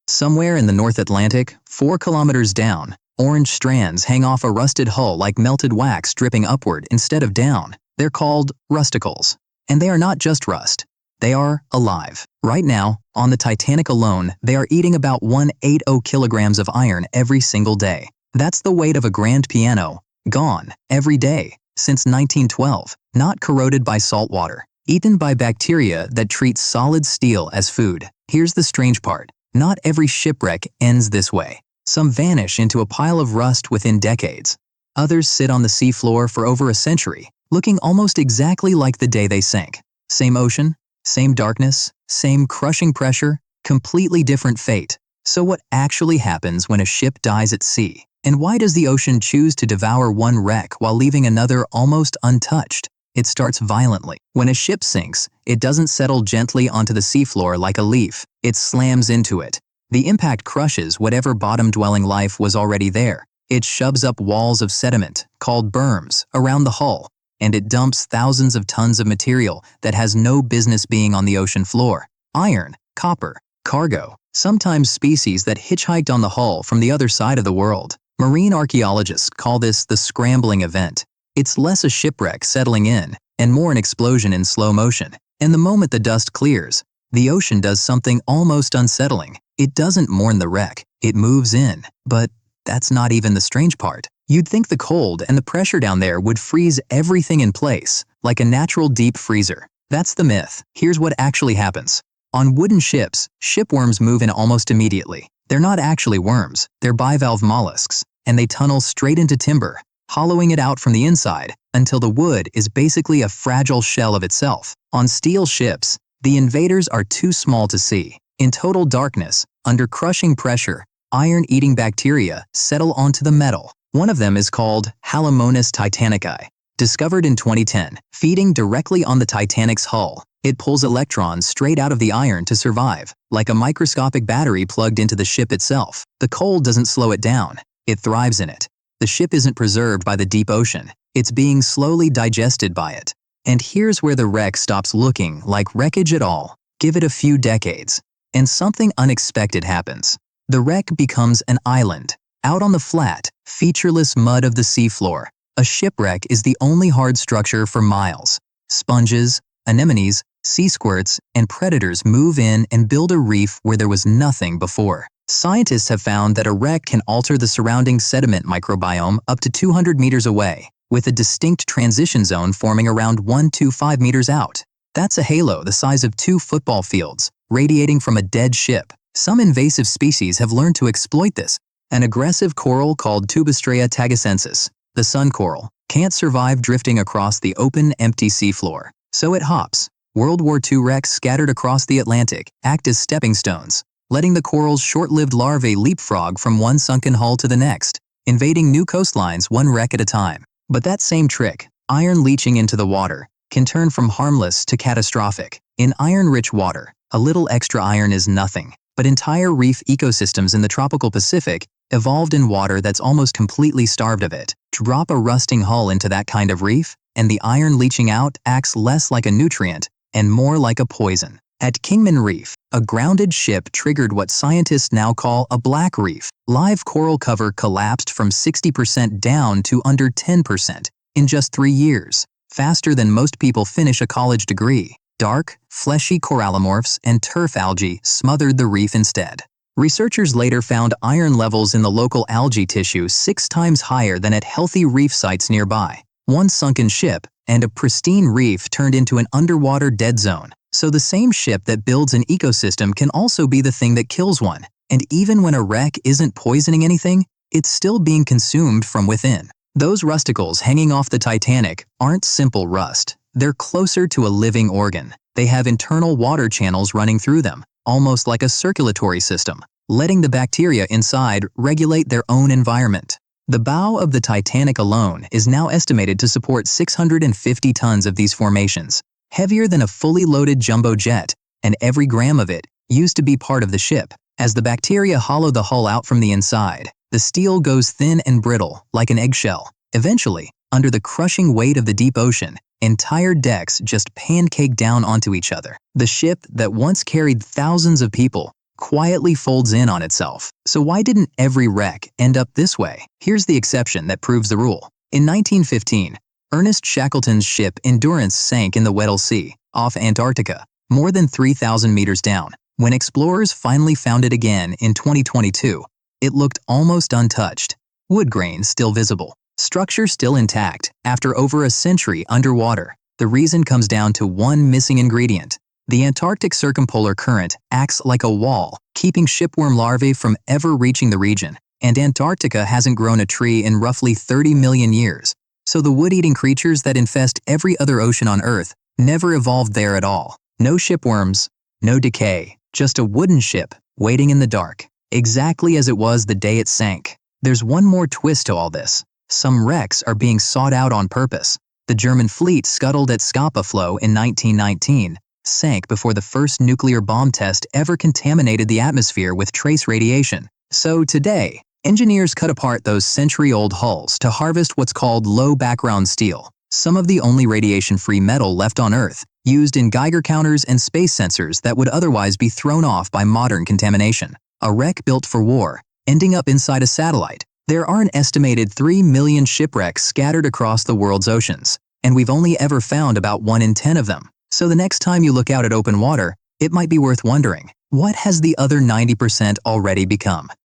Somewhere in the North Atlantic, 4 kilometers down, orange strands hang off a rusted hull like melted wax dripping upward instead of down. They're called rusticles. And they are not just rust. They are alive. Right now, on the Titanic alone, they are eating about 180 kilograms of iron every single day. That's the weight of a grand piano, gone, every day, since 1912, not corroded by salt water, eaten by bacteria that treat solid steel as food. Here's the strange part. Not every shipwreck ends this way. Some vanish into a pile of rust within decades. Others sit on the seafloor for over a century, looking almost exactly like the day they sank. Same ocean, same darkness, same crushing pressure, completely different fate. So what actually happens when a ship dies at sea? And why does the ocean choose to devour one wreck while leaving another almost untouched? It starts violently. When a ship sinks, it doesn't settle gently onto the seafloor like a leaf. It slams into it. The impact crushes whatever bottom-dwelling life was already there. It shoves up walls of sediment, called berms, around the hull, and it dumps thousands of tons of material that has no business being on the ocean floor. Iron, copper, cargo, sometimes species that hitchhiked on the hull from the other side of the world. Marine archaeologists call this the scrambling event. It's less a shipwreck settling in, and more an explosion in slow motion. And the moment the dust clears, the ocean does something almost unsettling. It doesn't mourn the wreck, it moves in. But that's not even the strange part. You'd think the cold and the pressure down there would freeze everything in place, like a natural deep freezer. That's the myth. Here's what actually happens. On wooden ships, shipworms move in almost immediately. They're not actually worms, they're bivalve mollusks, and they tunnel straight into timber, hollowing it out from the inside until the wood is basically a fragile shell of itself. On steel ships, the invaders are too small to see. In total darkness, under crushing pressure, iron-eating bacteria settle onto the metal. One of them is called Halomonas titanicae, discovered in 2010. Feeding directly on the Titanic's hull, it pulls electrons straight out of the iron to survive, like a microscopic battery plugged into the ship itself. The cold doesn't slow it down, it thrives in it. The ship isn't preserved by the deep ocean, it's being slowly digested by it. And here's where the wreck stops looking like wreckage at all. Give it a few decades, and something unexpected happens. The wreck becomes an island, out on the flat, featureless mud of the seafloor. A shipwreck is the only hard structure for miles. Sponges, anemones, sea squirts, and predators move in and build a reef where there was nothing before. Scientists have found that a wreck can alter the surrounding sediment microbiome up to 200 meters away, with a distinct transition zone forming around 1 to 5 meters out. That's a halo the size of 2 football fields, radiating from a dead ship. Some invasive species have learned to exploit this. An aggressive coral called Tubostrea tagasensis, the sun coral, can't survive drifting across the open, empty seafloor. So it hops. World War II wrecks scattered across the Atlantic act as stepping stones, letting the coral's short-lived larvae leapfrog from one sunken hull to the next, invading new coastlines one wreck at a time. But that same trick, iron leaching into the water, can turn from harmless to catastrophic. In iron-rich water, a little extra iron is nothing, but entire reef ecosystems in the tropical Pacific evolved in water that's almost completely starved of it. Drop a rusting hull into that kind of reef, and the iron leaching out acts less like a nutrient and more like a poison. At Kingman Reef, a grounded ship triggered what scientists now call a black reef. Live coral cover collapsed from 60% down to under 10% in just 3 years, faster than most people finish a college degree. Dark, fleshy corallomorphs and turf algae smothered the reef instead. Researchers later found iron levels in the local algae tissue 6 times higher than at healthy reef sites nearby. One sunken ship and a pristine reef turned into an underwater dead zone. So the same ship that builds an ecosystem can also be the thing that kills one. And even when a wreck isn't poisoning anything, it's still being consumed from within. Those rusticles hanging off the Titanic aren't simple rust. They're closer to a living organ. They have internal water channels running through them, almost like a circulatory system, letting the bacteria inside regulate their own environment. The bow of the Titanic alone is now estimated to support 650 tons of these formations, heavier than a fully loaded jumbo jet, and every gram of it used to be part of the ship. As the bacteria hollow the hull out from the inside, the steel goes thin and brittle, like an eggshell. Eventually, under the crushing weight of the deep ocean, entire decks just pancake down onto each other. The ship that once carried thousands of people quietly folds in on itself. So why didn't every wreck end up this way? Here's the exception that proves the rule. In 1915, Ernest Shackleton's ship Endurance sank in the Weddell Sea, off Antarctica, more than 3,000 meters down. When explorers finally found it again in 2022, it looked almost untouched. Wood grains still visible, structure still intact after over a century underwater. The reason comes down to one missing ingredient. The Antarctic circumpolar current acts like a wall, keeping shipworm larvae from ever reaching the region, and Antarctica hasn't grown a tree in roughly 30 million years. So the wood-eating creatures that infest every other ocean on Earth never evolved there at all. No shipworms, no decay, just a wooden ship waiting in the dark, exactly as it was the day it sank. There's one more twist to all this. Some wrecks are being sought out on purpose. The German fleet scuttled at Scapa Flow in 1919, sank before the first nuclear bomb test ever contaminated the atmosphere with trace radiation. So today, engineers cut apart those century-old hulls to harvest what's called low background steel, some of the only radiation-free metal left on Earth, used in Geiger counters and space sensors that would otherwise be thrown off by modern contamination. A wreck built for war, ending up inside a satellite. There are an estimated 3 million shipwrecks scattered across the world's oceans, and we've only ever found about 1 in 10 of them. So the next time you look out at open water, it might be worth wondering, what has the other 90% already become?